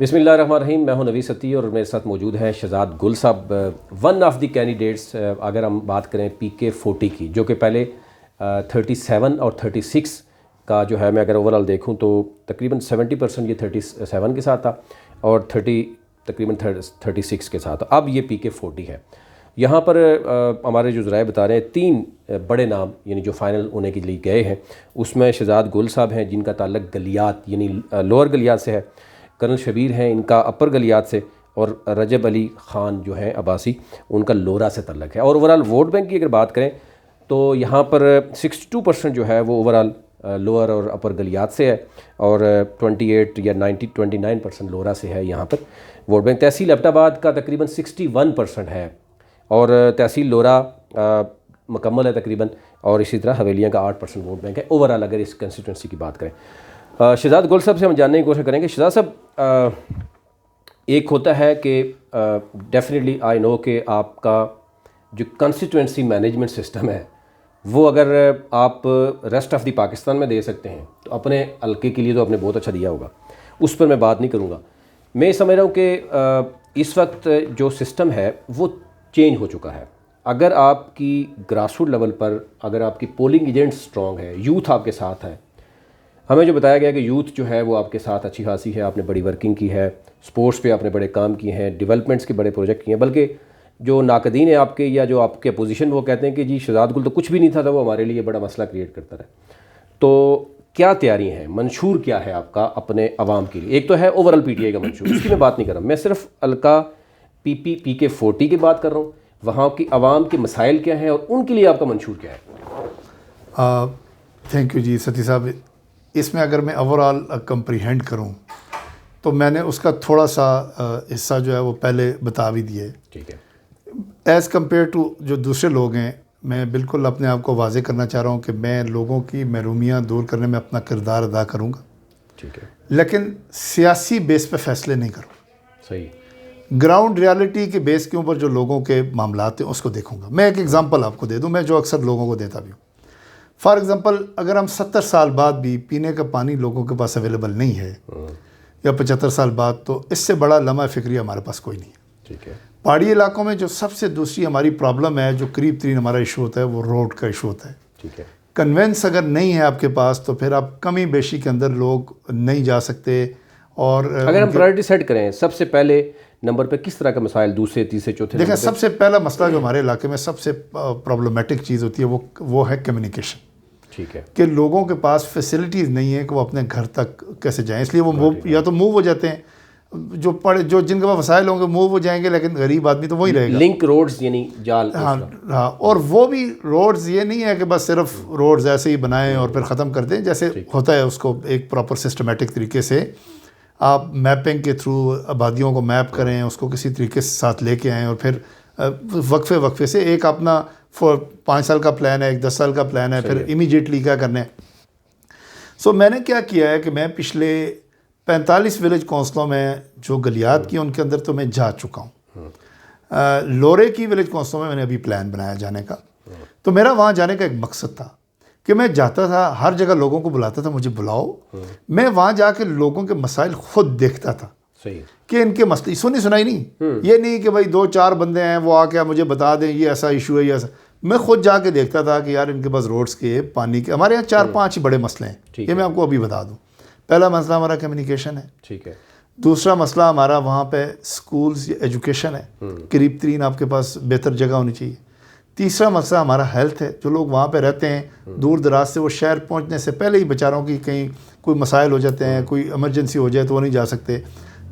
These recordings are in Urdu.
بسم اللہ الرحمن الرحیم. میں ہوں نوید ستی اور میرے ساتھ موجود ہیں شہزاد گل صاحب, ون آف دی کینڈیڈیٹس. اگر ہم بات کریں PK40 کی, جو کہ پہلے 37 اور 36 کا جو ہے, میں اگر اوورال دیکھوں تو تقریباً 70% یہ 37 کے ساتھ تھا اور تقریباً 36 کے ساتھ. اب یہ PK40 ہے. یہاں پر ہمارے جو ذرائع بتا رہے ہیں 3 بڑے نام یعنی جو فائنل ہونے کے لیے گئے ہیں, اس میں شہزاد گل صاحب ہیں جن کا تعلق گلیات یعنی لوور گلیات سے ہے, کرنل شبیر ہیں ان کا اپر گلیات سے, اور رجب علی خان جو ہیں عباسی ان کا لورا سے تعلق ہے. اور اوورال ووٹ بینک کی اگر بات کریں تو یہاں پر 62% جو ہے وہ اوورال لوور اور اپر گلیات سے ہے, اور 28 یا 29% لورا سے ہے یہاں پر ووٹ بینک. تحصیل ایبٹ آباد کا تقریباً 61% ہے, اور تحصیل لورا مکمل ہے تقریباً, اور اسی طرح حویلیاں کا 8% ووٹ بینک ہے اوورال اگر اس کنسٹیٹوئنسی کی بات کریں. شہزاد گل صاحب سے ہم جاننے کی کوشش کریں گے. شہزاد صاحب, ایک ہوتا ہے کہ ڈیفینیٹلی آئی نو کہ آپ کا جو کنسٹیٹوئنسی مینجمنٹ سسٹم ہے وہ اگر آپ ریسٹ آف دی پاکستان میں دے سکتے ہیں تو اپنے حلقے کے لیے تو آپ نے بہت اچھا دیا ہوگا, اس پر میں بات نہیں کروں گا. میں سمجھ رہا ہوں کہ اس وقت جو سسٹم ہے وہ چینج ہو چکا ہے. اگر آپ کی گراس روٹ لیول پر اگر آپ کی پولنگ ایجنٹ سٹرونگ ہے, یوتھ آپ کے ساتھ ہے, ہمیں جو بتایا گیا کہ یوتھ جو ہے وہ آپ کے ساتھ اچھی خاصی ہے, آپ نے بڑی ورکنگ کی ہے, سپورٹس پہ آپ نے بڑے کام کیے ہیں, ڈیولپمنٹس کے بڑے پروجیکٹ کیے ہیں, بلکہ جو ناقدین ہیں آپ کے یا جو آپ کے اپوزیشن وہ کہتے ہیں کہ جی شہزاد گل تو کچھ بھی نہیں تھا, وہ ہمارے لیے بڑا مسئلہ کریٹ کرتا رہا. تو کیا تیاری ہیں, منشور کیا ہے آپ کا اپنے عوام کے لیے؟ ایک تو ہے اوورال PTI کا منشور, اس کی میں بات نہیں کر رہا, میں صرف حلقہ PK40 کی بات کر رہا ہوں. وہاں کی عوام کے مسائل کیا ہیں اور ان کے لیے آپ کا منشور کیا ہے؟ تھینک یو جی ستی صاحب. اس میں اگر میں اوورال کمپریہینڈ کروں تو میں نے اس کا تھوڑا سا حصہ جو ہے وہ پہلے بتا بھی دیا ہے. ٹھیک ہے. ایز کمپیئر ٹو جو دوسرے لوگ ہیں, میں بالکل اپنے آپ کو واضح کرنا چاہ رہا ہوں کہ میں لوگوں کی محرومیاں دور کرنے میں اپنا کردار ادا کروں گا. ٹھیک ہے. لیکن سیاسی بیس پہ فیصلے نہیں کروں. صحیح. گراؤنڈ ریالٹی کے بیس کے اوپر جو لوگوں کے معاملات ہیں اس کو دیکھوں گا. میں ایک ایگزامپل آپ کو دے دوں, میں جو اکثر لوگوں کو دیتا بھی ہوں. فار ایگزامپل, اگر ہم 70 سال بعد بھی پینے کا پانی لوگوں کے پاس اویلیبل نہیں ہے یا 75 سال بعد, تو اس سے بڑا لمحہ فکری ہمارے پاس کوئی نہیں ہے. ٹھیک ہے. پہاڑی علاقوں میں جو سب سے دوسری ہماری پرابلم ہے, جو قریب ترین ہمارا ایشو ہوتا ہے, وہ روڈ کا ایشو ہوتا ہے. ٹھیک ہے. کنوینس اگر نہیں ہے آپ کے پاس تو پھر آپ کمی بیشی کے اندر لوگ نہیں جا سکتے. اور اگر ہم پرائرٹی سیٹ کریں, سب سے پہلے نمبر پہ کس طرح کا مسائل دوسرے تیسرے چوتھے؟ دیکھیں, سب سے پہلا مسئلہ جو ہمارے علاقے میں سب سے پرابلمٹک چیز ہوتی ہے وہ ہے کمیونیکیشن. ٹھیک ہے. کہ لوگوں کے پاس فیسلٹیز نہیں ہیں کہ وہ اپنے گھر تک کیسے جائیں, اس لیے وہ یا تو موو ہو جاتے ہیں, جو جن کے پاس وسائل ہوں گے موو ہو جائیں گے, لیکن غریب آدمی تو وہی رہے گا. لنک روڈز یعنی جال. ہاں, اور وہ بھی روڈز یہ نہیں ہے کہ بس صرف روڈز ایسے ہی بنائیں اور پھر ختم کر دیں, جیسے ہوتا ہے اس کو ایک پراپر سسٹمیٹک طریقے سے آپ میپنگ کے تھرو آبادیوں کو میپ کریں, اس کو کسی طریقے سے ساتھ لے کے آئیں, اور پھر وقفے سے ایک اپنا 5 سال کا پلان ہے, ایک 10 سال کا پلان ہے, پھر امیجیٹلی کیا کرنا ہے. سو میں نے کیا کیا ہے کہ میں پچھلے 45 ولیج کونسلوں میں جو گلیات کی ان کے اندر تو میں جا چکا ہوں. لورے کی ولیج کونسلوں میں نے ابھی پلان بنایا جانے کا. تو میرا وہاں جانے کا ایک مقصد تھا کہ میں جاتا تھا, ہر جگہ لوگوں کو بلاتا تھا, مجھے بلاؤ, میں وہاں جا کے لوگوں کے مسائل خود دیکھتا تھا. صحیح. کہ ان کے مسئلے سنائی نہیں, یہ نہیں کہ بھائی 2-4 بندے ہیں وہ آ کے مجھے بتا دیں یہ ایسا ایشو ہے, یہ ایسا. میں خود جا کے دیکھتا تھا کہ یار ان کے پاس روڈز کے, پانی کے, ہمارے یہاں 4-5 بڑے مسئلے ہیں. یہ میں آپ کو ابھی بتا دوں. پہلا مسئلہ ہمارا کمیونیکیشن ہے. ٹھیک ہے. دوسرا مسئلہ ہمارا وہاں پہ سکولز یا ایجوکیشن ہے, قریب ترین آپ کے پاس بہتر جگہ ہونی چاہیے. تیسرا مسئلہ ہمارا ہیلتھ ہے. جو لوگ وہاں پہ رہتے ہیں دور دراز سے, وہ شہر پہنچنے سے پہلے ہی بیچاروں کی کہیں کوئی مسائل ہو جاتے ہیں, کوئی ایمرجنسی ہو جائے تو وہ نہیں جا سکتے.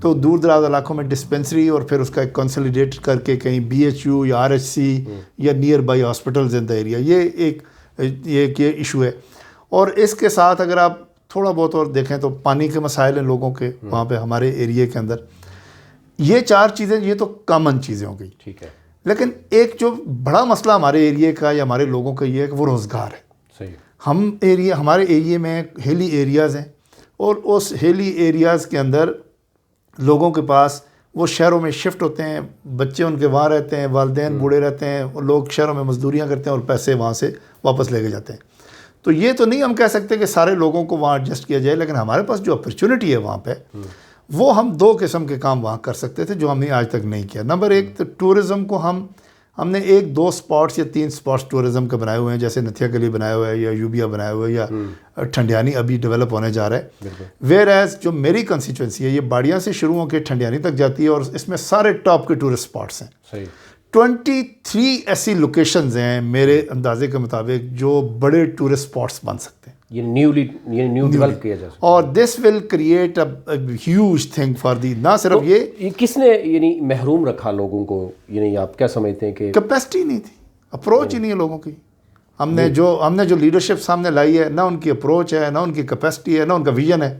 تو دور دراز علاقوں میں ڈسپینسری اور پھر اس کا ایک کنسلیڈیٹ کر کے کہیں BHU یا RHC یا near by hospitals in the area, یہ ایک ایشو ہے. اور اس کے ساتھ اگر آپ تھوڑا بہت اور دیکھیں تو پانی کے مسائل ہیں لوگوں کے وہاں پہ ہمارے ایریے کے اندر. یہ 4 چیزیں یہ تو کامن چیزیں ہو گئی. ٹھیک ہے. لیکن ایک جو بڑا مسئلہ ہمارے ایریے کا یا ہمارے لوگوں کا یہ ہے کہ وہ روزگار ہے. صحیح. ہمارے ایریے میں ہیلی ایریاز ہیں, اور اس ہیلی ایریاز کے اندر لوگوں کے پاس وہ شہروں میں شفٹ ہوتے ہیں, بچے ان کے وہاں رہتے ہیں, والدین بوڑھے رہتے ہیں, اور لوگ شہروں میں مزدوریاں کرتے ہیں اور پیسے وہاں سے واپس لے کے جاتے ہیں. تو یہ تو نہیں ہم کہہ سکتے کہ سارے لوگوں کو وہاں ایڈجسٹ کیا جائے, لیکن ہمارے پاس جو اپرچونٹی ہے وہاں پہ وہ ہم 2 قسم کے کام وہاں کر سکتے تھے جو ہم نے آج تک نہیں کیا. نمبر 1 تو ٹورزم کو ہم نے 1-2 اسپاٹس یا 3 اسپاٹس ٹورزم کے بنائے ہوئے ہیں, جیسے نتھیا گلی بنایا ہوا ہے یا یوبیا بنایا ہوا ہے یا ٹھنڈیانی ابھی ڈیولپ ہونے جا رہا ہے. ویئر ایز جو میری کنسٹیچوئنسی ہے یہ باڑیاں سے شروع ہو کے ٹھنڈیانی تک جاتی ہے اور اس میں سارے ٹاپ کے ٹورسٹ اسپاٹس ہیں. 23 ایسی لوکیشنز ہیں میرے اندازے کے مطابق جو بڑے ٹورسٹ اسپاٹس بن سکتے ہیں. یہ نیو ڈیولپ کیا جا سکتا اور this will create a huge thing for the. نہ صرف یہ کس نے یعنی محروم رکھا لوگوں کو, یعنی آپ کیا سمجھتے ہیں کہ کیپیسٹی نہیں تھی, اپروچ ہی نہیں ہے لوگوں کی. ہم نے جو لیڈرشپ سامنے لائی ہے, نہ ان کی اپروچ ہے, نہ ان کی کیپیسٹی ہے, نہ ان کا ویژن ہے.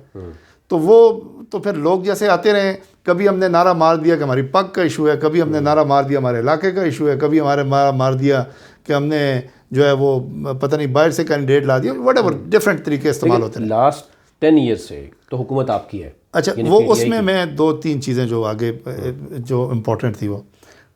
تو پھر لوگ جیسے آتے رہے, کبھی ہم نے نعرہ مار دیا کہ ہماری پگ کا ایشو ہے, کبھی ہم نے نعرہ مار دیا ہمارے علاقے کا ایشو ہے, کبھی ہمارے مار دیا کہ ہم نے جو ہے وہ پتہ نہیں باہر سے کینڈیڈیٹ لا دیا, وٹ ایور ڈفرینٹ طریقے استعمال ہوتے ہیں. لاسٹ 10 ایئر سے تو حکومت آپ کی ہے. اچھا, وہ اس میں 2-3 چیزیں جو آگے جو امپورٹنٹ تھی وہ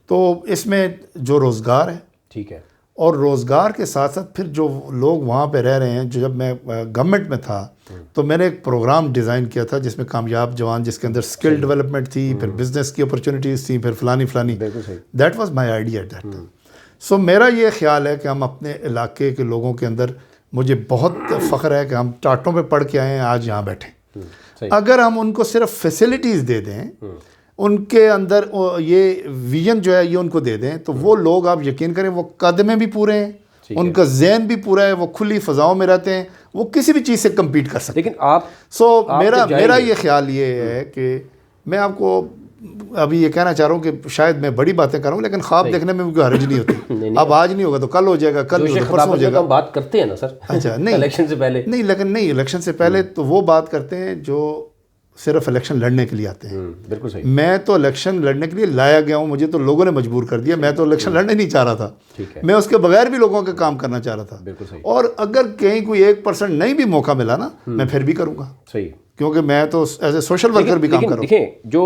تو اس میں جو روزگار ہے, ٹھیک ہے, اور روزگار کے ساتھ ساتھ پھر جو لوگ وہاں پہ رہ رہے ہیں. جو جب میں گورنمنٹ میں تھا تو میں نے ایک پروگرام ڈیزائن کیا تھا جس میں کامیاب جوان, جس کے اندر اسکل ڈیولپمنٹ تھی, پھر بزنس کی اپرچونیٹیز تھیں, پھر فلانی. That was my idea at that time. So میرا یہ خیال ہے کہ ہم اپنے علاقے کے لوگوں کے اندر, مجھے بہت فخر ہے کہ ہم ٹاٹوں پہ پڑھ کے آئے ہیں, آج یہاں بیٹھے. اگر ہم ان کو صرف فیسلٹیز دے دیں, ان کے اندر یہ ویژن جو ہے یہ ان کو دے دیں, تو وہ لوگ آپ یقین کریں وہ قد میں بھی پورے ہیں, ان کا ذہن بھی پورا ہے, وہ کھلی فضاؤں میں رہتے ہیں, وہ کسی بھی چیز سے کمپیٹ کر سکتے ہیں. لیکن آپ میرا یہ خیال یہ ہے کہ میں آپ کو ابھی یہ کہنا چاہ رہا ہوں کہ شاید میں بڑی باتیں کر رہا ہوں, لیکن خواب دیکھنے میں بھی کوئی حرج نہیں ہوتی. اب آج نہیں ہوگا تو کل ہو جائے گا, کل پرسوں ہو جائے گا. بات کرتے ہیں نا سر, اچھا نہیں الیکشن سے پہلے نہیں, لیکن نہیں الیکشن سے پہلے تو وہ بات کرتے ہیں جو صرف الیکشن لڑنے کے لیے آتے ہیں. بالکل صحیح. میں تو الیکشن لڑنے کے لیے لایا گیا ہوں, مجھے تو لوگوں نے مجبور کر دیا. میں تو الیکشن لڑنے نہیں چاہ رہا تھا, میں اس کے بغیر بھی لوگوں کا کام کرنا چاہ رہا تھا. بالکل صحیح. اور اگر کہیں کوئی 1% نہیں بھی موقع ملا نا, میں پھر بھی کروں گا. صحیح. کیونکہ میں تو ایز اے سوشل ورکر بھی کام کر رہا ہوں. دیکھیں جو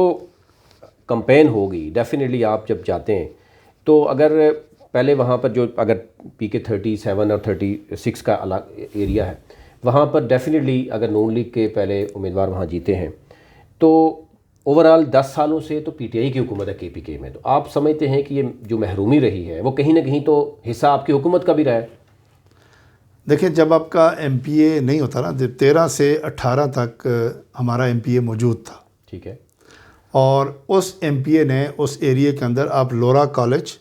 کمپین ہوگی ڈیفینیٹلی آپ جب جاتے ہیں تو اگر پہلے وہاں پر جو اگر پی کے 37 اور 36 کا ایریا ہے, وہاں پر ڈیفینیٹلی اگر نون لیگ کے پہلے امیدوار وہاں جیتے ہیں تو اوورآل 10 سالوں سے تو پی ٹی آئی کی حکومت ہے کے پی کے میں. تو آپ سمجھتے ہیں کہ یہ جو محرومی رہی ہے وہ کہیں نہ کہیں تو حصہ آپ کی حکومت کا بھی رہا ہے؟ دیکھیں, جب آپ کا ایم پی اے نہیں ہوتا نا, 13 سے 18 تک ہمارا ایم پی اے موجود تھا. ٹھیک ہے. اور اس ایم پی اے نے اس ایریے کے اندر آپ لورا کالج,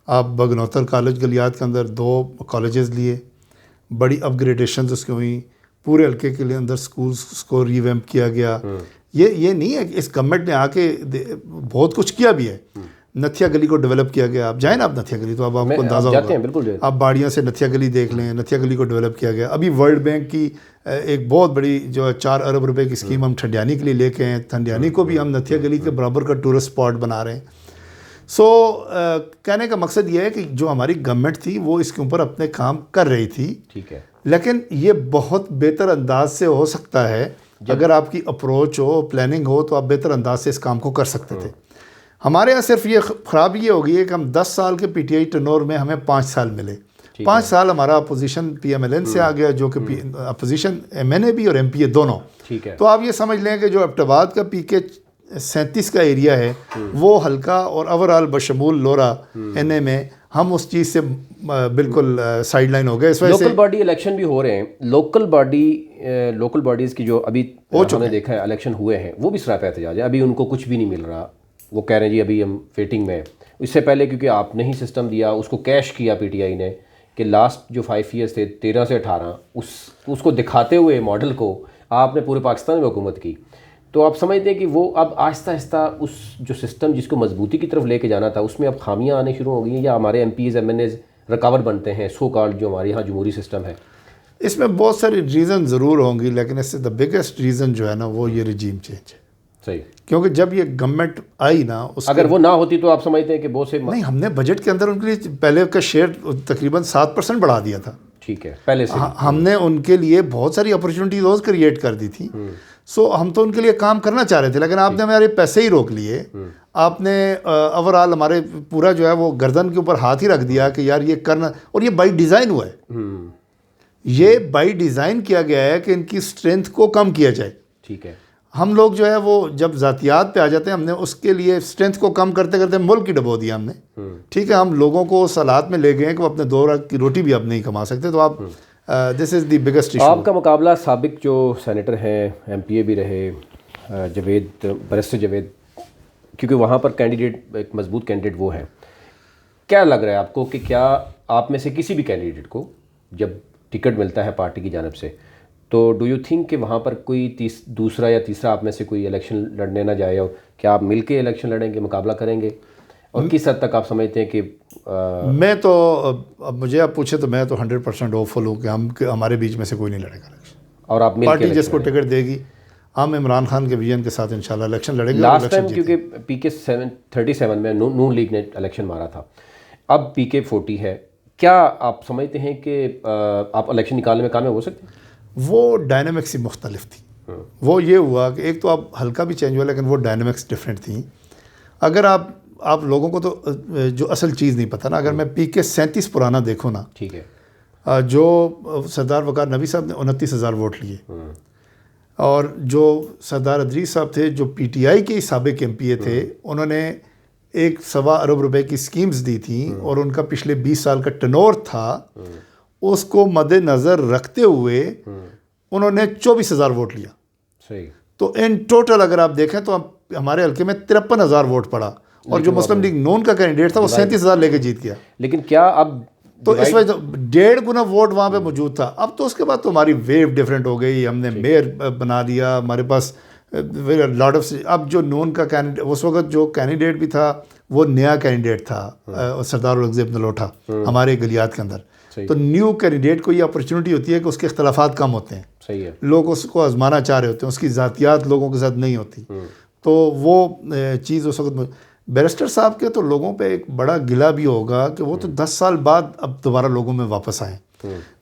آپ بگنوتر کالج گلیات کے اندر 2 کالجز لیے, بڑی اپ گریڈیشنز اس کی ہوئیں, پورے حلقے کے لیے اندر سکولز کو ریویمپ کیا گیا. یہ نہیں ہے کہ اس گورنمنٹ نے آ کے بہت کچھ کیا بھی ہے. نتھیا گلی کو ڈیولپ کیا گیا, آپ جائیں نا آپ نتھیا گلی تو اب آپ کو اندازہ ہوگا, آپ باڑیاں سے نتھیا گلی دیکھ لیں, نتھیا گلی کو ڈیولپ کیا گیا. ابھی ورلڈ بینک کی ایک بہت بڑی جو 4 ارب روپے کی اسکیم ہم ٹھنڈیانی کے لیے لے کے ہیں, ٹھنڈیانی کو بھی ہم نتھیا گلی کے برابر کا ٹورسٹ اسپاٹ بنا رہے ہیں. سو کہنے کا مقصد یہ ہے کہ جو ہماری گورنمنٹ تھی وہ اس کے اوپر اپنے کام کر رہی تھی. ٹھیک ہے. لیکن یہ بہت بہتر انداز سے ہو سکتا ہے, اگر آپ کی اپروچ ہو, پلاننگ ہو, تو آپ بہتر انداز سے اس کام کو کر سکتے تھے. ہمارے یہاں صرف یہ خرابی یہ ہوگی ہے کہ ہم 10 سال کے پی ٹی آئی ٹرنور میں ہمیں 5 سال ملے. 5 سال ہمارا opposition P M L N سے آ گیا, جو کہ اپوزیشن ایم این اے بھی اور ایم پی اے دونوں. ٹھیک ہے. تو آپ یہ سمجھ لیں کہ جو ایبٹآباد کا پی کے 37 کا ایریا ہے وہ ہلکا اور اوورآل بشمول لورا این اے میں ہم اس چیز سے بالکل سائڈ لائن ہو گئے. اس وجہ سے لوکل باڈی الیکشن بھی ہو رہے ہیں. لوکل باڈیز کی جو ابھی ہم نے دیکھا ہے الیکشن ہوئے ہیں وہ بھی سراپا احتجاج ہے. ابھی ان کو کچھ بھی نہیں مل رہا. وہ کہہ رہے ہیں جی ابھی ہم فیٹنگ میں. اس سے پہلے کیونکہ آپ نے ہی سسٹم دیا, اس کو کیش کیا پی ٹی آئی نے, کہ لاسٹ جو 5 ایئرس تھے 13 سے 18 اس کو دکھاتے ہوئے ماڈل کو آپ نے پورے پاکستان میں حکومت کی. تو آپ سمجھتے ہیں کہ وہ اب آہستہ آہستہ اس جو سسٹم جس کو مضبوطی کی طرف لے کے جانا تھا اس میں اب خامیاں آنے شروع ہو گئی ہیں, یا ہمارے M Ps M N As رکاوٹ بنتے ہیں سو کالڈ جو ہمارے یہاں جمہوری سسٹم ہے؟ اس میں بہت ساری ریزن ضرور ہوں گی, لیکن اس سے دا بگیسٹ ریزن جو ہے نا وہ یہ رجیم چینج ہے. صحیح. کیونکہ جب یہ گورنمنٹ آئی نا, اگر وہ نہ ہوتی تو آپ سمجھتے ہیں کہ بہت سے نہیں, ہم نے بجٹ کے اندر ان کے لیے پہلے کا شیئر تقریباً 7% بڑھا دیا تھا. ٹھیک ہے. پہلے سے ہم نے ان کے لیے بہت ساری اپرچونیٹیز روز کریٹ کر دی تھی. سو ہم تو ان کے لیے کام کرنا چاہ رہے تھے, لیکن آپ نے ہمارے پیسے ہی روک لیے. آپ نے اوورآل ہمارے پورا جو ہے وہ گردن کے اوپر ہاتھ ہی رکھ دیا کہ یار یہ کرنا, اور یہ بائی ڈیزائن ہوا ہے. یہ بائی ڈیزائن کیا گیا ہے کہ ان کی اسٹرینتھ کو کم کیا جائے. ٹھیک ہے. ہم لوگ جو ہے وہ جب ذاتیات پہ آ جاتے ہیں، ہم نے اس کے لیے اسٹرینتھ کو کم کرتے کرتے ملک کی ڈبو دیا ہم نے. ٹھیک ہے، ہم لوگوں کو اس حالات میں لے گئے کہ وہ اپنے 2 وقت کی روٹی بھی اب نہیں کما سکتے. تو آپ دس از دی بگیسٹ ایشو. آپ کا مقابلہ سابق جو سینیٹر ہیں، ایم پی اے بھی رہے، جاوید، بیرسٹر جاوید، کیونکہ وہاں پر کینڈیڈیٹ ایک مضبوط کینڈیڈیٹ وہ ہیں. کیا لگ رہا ہے آپ کو کہ کیا آپ میں سے کسی بھی کینڈیڈیٹ کو جب ٹکٹ ملتا ہے پارٹی کی جانب سے تو ڈو یو تھنک کہ وہاں پر کوئی دوسرا یا تیسرا آپ میں سے کوئی الیکشن لڑنے نہ جائے، اور کیا آپ مل کے الیکشن لڑیں گے، مقابلہ کریں گے، اور کس حد تک آپ سمجھتے ہیں کہ میں تو اب مجھے آپ پوچھے تو میں تو 100% ہوپفل ہوں کہ ہمارے بیچ میں سے کوئی نہیں لڑے گا الیکشن. اور آپ مل کے پارٹی جس کو ٹکٹ دے گی ہم عمران خان کے ویژن کے ساتھ انشاءاللہ الیکشن لڑیں گے. لاسٹ ٹائم کیونکہ پی کے 37 میں نون لیگ نے الیکشن مارا تھا، اب پی کے 40 ہے، کیا آپ سمجھتے ہیں کہ آپ الیکشن نکالنے میں کامیاب ہو سکتے ہیں؟ وہ ڈائنامکس ہی مختلف تھی. وہ یہ ہوا کہ ایک تو اب ہلکا بھی چینج ہوا لیکن وہ ڈائنامکس ڈفرینٹ تھیں. اگر آپ لوگوں کو تو جو اصل چیز نہیں پتہ نا، اگر میں پی کے 37 پرانا دیکھوں نا، ٹھیک ہے، جو سردار وقار نبی صاحب نے 29,000 ووٹ لیے، اور جو سردار ادریس صاحب تھے جو پی ٹی آئی کے سابق ایم پی اے تھے، انہوں نے 1.25 ارب روپے کی اسکیمز دی تھیں، اور ان کا پچھلے 20 سال کا ٹنور تھا، اس کو مد نظر رکھتے ہوئے انہوں نے 24,000 ووٹ لیا. صحیح. تو ان ٹوٹل اگر آپ دیکھیں تو ہمارے حلقے میں 53,000 ووٹ پڑا، اور جو مسلم لیگ نون کا کینڈیڈیٹ تھا وہ 37,000 لے کے جیت گیا. لیکن کیا اب تو اس وجہ 1.5 گنا ووٹ وہاں پہ موجود تھا. اب تو اس کے بعد تو ہماری ویو ڈفرینٹ ہو گئی، ہم نے میئر بنا لیا، ہمارے پاس لاٹ آف. اب جو نون کا کینڈیڈیٹ اس وقت جو کینڈیڈیٹ بھی تھا وہ نیا کینڈیڈیٹ تھا، سردار اورنگزیب نلوٹھا ہمارے گلیات کے اندر. تو نیو کینڈیڈیٹ کو یہ اپرچونٹی ہوتی ہے کہ اس کے اختلافات کم ہوتے ہیں، صحیح ہے، لوگ اس کو آزمانا چاہ رہے ہوتے ہیں، اس کی ذاتیات لوگوں کے ساتھ نہیں ہوتی. تو وہ چیز اس وقت بیرسٹر صاحب کے تو لوگوں پہ ایک بڑا گلہ بھی ہوگا کہ وہ تو 10 سال بعد اب دوبارہ لوگوں میں واپس آئیں.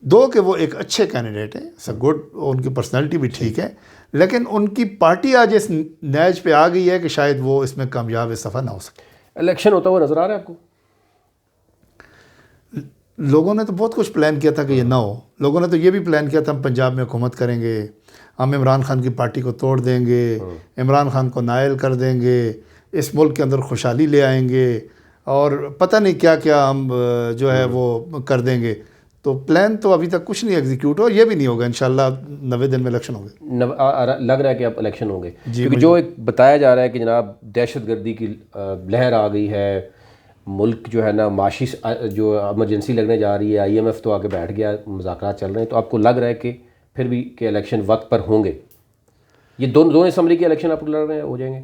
دو کہ وہ ایک اچھے کینڈیڈیٹ ہیں، سب گڈ، ان کی پرسنالٹی بھی ٹھیک ہے، لیکن ان کی پارٹی آج اس نیج پہ آ گئی ہے کہ شاید وہ اس میں کامیاب اس دفعہ نہ ہو سکے. الیکشن ہوتا ہوا نظر آ رہا ہے آپ کو؟ لوگوں نے تو بہت کچھ پلان کیا تھا کہ یہ نہ ہو. لوگوں نے تو یہ بھی پلان کیا تھا ہم پنجاب میں حکومت کریں گے، ہم عمران خان کی پارٹی کو توڑ دیں گے، عمران خان کو نائل کر دیں گے، اس ملک کے اندر خوشحالی لے آئیں گے، اور پتہ نہیں کیا کیا ہم جو ہے وہ کر دیں گے. تو پلان تو ابھی تک کچھ نہیں ایگزیکیوٹ ہو، یہ بھی نہیں ہوگا انشاءاللہ 90 دن میں الیکشن ہوں گے. لگ رہا ہے کہ اب الیکشن ہوں گے، کیونکہ جو ایک بتایا جا رہا ہے کہ جناب دہشت گردی کی لہر آ گئی ہے، ملک جو ہے نا معاشی جو ایمرجنسی لگنے جا رہی ہے، آئی ایم ایف تو آگے بیٹھ گیا، مذاکرات چل رہے ہیں، تو آپ کو لگ رہا ہے کہ پھر بھی کہ الیکشن وقت پر ہوں گے؟ یہ دونوں اسمبلی کے الیکشن آپ لڑ رہے ہیں ہو جائیں گے؟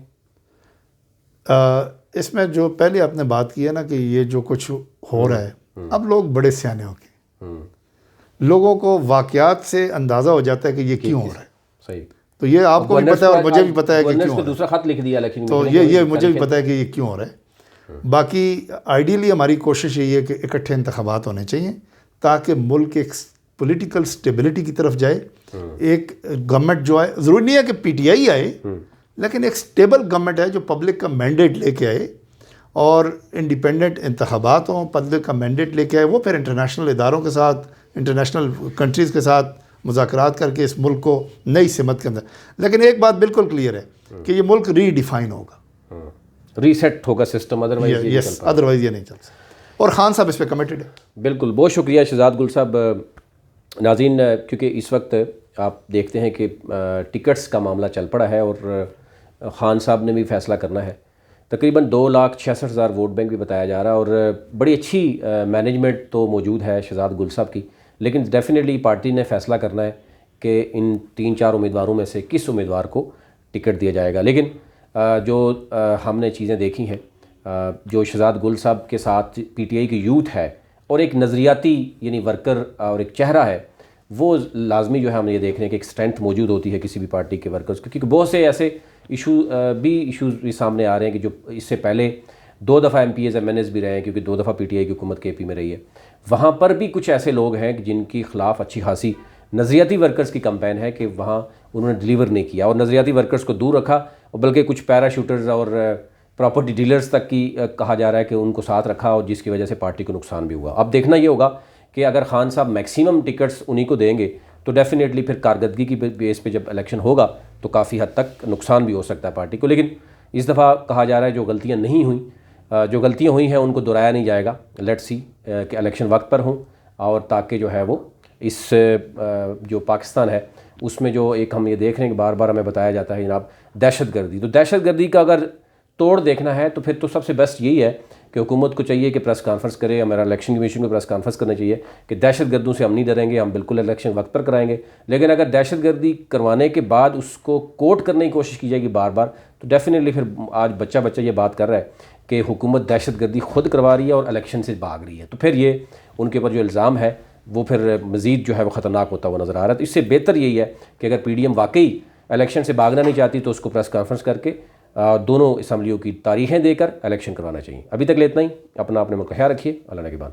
اس میں جو پہلے آپ نے بات کی ہے نا کہ یہ جو کچھ ہو رہا ہے، اب لوگ بڑے سیانے ہو گئے، لوگوں کو واقعات سے اندازہ ہو جاتا ہے کہ یہ کیوں ہو رہا ہے. صحیح. تو یہ آپ کو بھی پتہ ہے اور مجھے بھی پتہ ہے کہ کیوں. دوسرا خط لکھ دیا الیکشن، تو یہ مجھے بھی پتہ ہے کہ یہ کیوں ہو رہا ہے. باقی آئیڈیلی ہماری کوشش یہی ہے کہ اکٹھے انتخابات ہونے چاہیے تاکہ ملک ایک پولیٹیکل سٹیبلٹی کی طرف جائے. ایک گورنمنٹ جو آئے، ضروری نہیں ہے کہ پی ٹی آئی آئے، لیکن ایک سٹیبل گورنمنٹ ہے جو پبلک کا مینڈیٹ لے کے آئے، اور انڈیپینڈنٹ انتخابات ہوں، پبلک کا مینڈیٹ لے کے آئے، وہ پھر انٹرنیشنل اداروں کے ساتھ، انٹرنیشنل کنٹریز کے ساتھ مذاکرات کر کے اس ملک کو نئی سمت کے اندر. لیکن ایک بات بالکل کلیئر ہے کہ یہ ملک ری ڈیفائن ہوگا، ریسیٹ ہوگا سسٹم، ادروائز یہ نہیں چل سکتا. اور خان صاحب اس پہ کمیٹڈ ہے. بالکل، بہت شکریہ شہزاد گل صاحب. ناظرین، کیونکہ اس وقت آپ دیکھتے ہیں کہ ٹکٹس کا معاملہ چل پڑا ہے اور خان صاحب نے بھی فیصلہ کرنا ہے. تقریباً 2,66,000 ووٹ بینک بھی بتایا جا رہا ہے، اور بڑی اچھی مینجمنٹ تو موجود ہے شہزاد گل صاحب کی، لیکن ڈیفینیٹلی پارٹی نے فیصلہ کرنا ہے کہ ان 3-4 امیدواروں میں سے کس امیدوار کو ٹکٹ دیا جائے گا. لیکن جو ہم نے چیزیں دیکھی ہیں، جو شہزاد گل صاحب کے ساتھ پی ٹی آئی کی یوتھ ہے اور ایک نظریاتی یعنی ورکر اور ایک چہرہ ہے، وہ لازمی جو ہے ہم یہ دیکھ رہے ہیں کہ ایک اسٹرینتھ موجود ہوتی ہے کسی بھی پارٹی کے ورکرز کو، کیونکہ بہت سے ایسے ایشوز بھی سامنے آ رہے ہیں کہ جو اس سے پہلے 2 دفعہ M P As M N As بھی رہے ہیں، کیونکہ 2 دفعہ پی ٹی آئی کی حکومت کے پی میں رہی ہے. وہاں پر بھی کچھ ایسے لوگ ہیں جن کی خلاف اچھی خاصی نظریاتی ورکرز کی کمپین ہے کہ وہاں انہوں نے ڈیلیور نہیں کیا اور نظریاتی ورکرز کو دور رکھا، اور بلکہ کچھ پیرا شوٹرز اور پراپرٹی ڈیلرز تک کی کہا جا رہا ہے کہ ان کو ساتھ رکھا، اور جس کی وجہ سے پارٹی کو نقصان بھی ہوا. اب دیکھنا یہ ہوگا کہ اگر خان صاحب میکسیمم ٹکٹس انہی کو دیں گے تو ڈیفینیٹلی پھر کارکردگی کی بیس پہ جب الیکشن ہوگا تو کافی حد تک نقصان بھی ہو سکتا ہے پارٹی کو. لیکن اس دفعہ کہا جا رہا ہے جو غلطیاں نہیں ہوئیں، جو غلطیاں ہوئی ہیں ان کو دہرایا نہیں جائے گا. لیٹ سی کہ الیکشن وقت پر ہوں، اور تاکہ جو ہے وہ اس جو پاکستان ہے اس میں جو ایک ہم یہ دیکھ رہے ہیں کہ بار بار ہمیں بتایا جاتا ہے جناب دہشت گردی، تو دہشت گردی کا اگر توڑ دیکھنا ہے تو پھر تو سب سے بیسٹ یہی ہے کہ حکومت کو چاہیے کہ پریس کانفرنس کرے. ہمارا الیکشن کمیشن کو پریس کانفرنس کرنا چاہیے کہ دہشت گردوں سے ہم نہیں ڈریں گے، ہم بالکل الیکشن وقت پر کرائیں گے. لیکن اگر دہشت گردی کروانے کے بعد اس کو کوٹ کرنے کی کوشش کی جائے گی بار بار، تو ڈیفینیٹلی پھر آج بچہ یہ بات کر رہا ہے کہ حکومت دہشت گردی خود کروا رہی ہے اور الیکشن سے بھاگ رہی ہے، تو پھر یہ ان کے اوپر جو الزام ہے وہ پھر مزید جو ہے وہ خطرناک ہوتا ہوا نظر آ رہا ہے. تو اس سے بہتر یہی ہے کہ اگر پی ڈی ایم واقعی الیکشن سے بھاگنا نہیں چاہتی تو اس کو پریس کانفرنس کر کے دونوں اسمبلیوں کی تاریخیں دے کر الیکشن کروانا چاہیے. ابھی تک لے اتنا ہی. اپنا ملک کا خیال رکھیے. اللہ نگہبان.